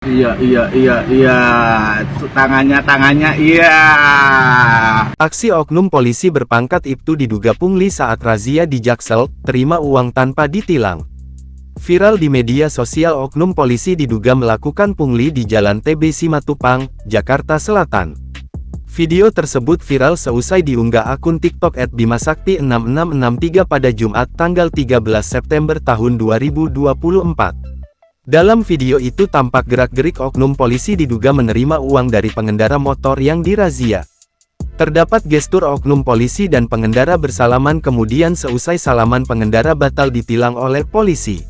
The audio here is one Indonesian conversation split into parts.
Iya. Tangannya, iya. Aksi oknum polisi berpangkat Ibtu diduga pungli saat razia di Jaksel, terima uang tanpa ditilang. Viral di media sosial, oknum polisi diduga melakukan pungli di Jalan TB Simatupang, Jakarta Selatan. Video tersebut viral seusai diunggah akun TikTok @bimasakti6663 pada Jumat tanggal 13 September tahun 2024. Dalam video itu tampak gerak-gerik oknum polisi diduga menerima uang dari pengendara motor yang dirazia. Terdapat gestur oknum polisi dan pengendara bersalaman, kemudian seusai salaman pengendara batal ditilang oleh polisi.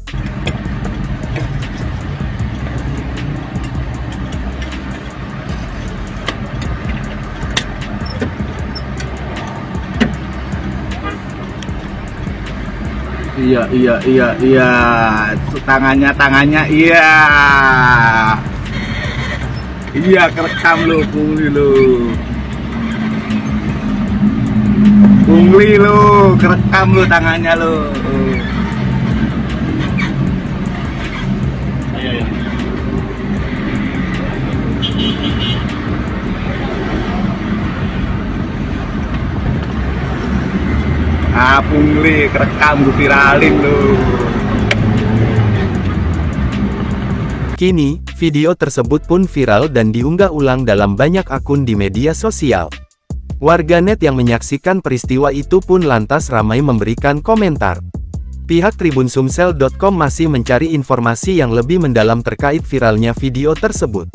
Iya. Tangannya, iya. Iya, kerekam lo, pungli lo. Pungli lo, kerekam lo tangannya lo. Pungli, kerekam, gue viralin lo. Kini, video tersebut pun viral dan diunggah ulang dalam banyak akun di media sosial. Warganet yang menyaksikan peristiwa itu pun lantas ramai memberikan komentar. Pihak Tribunsumsel.com masih mencari informasi yang lebih mendalam terkait viralnya video tersebut.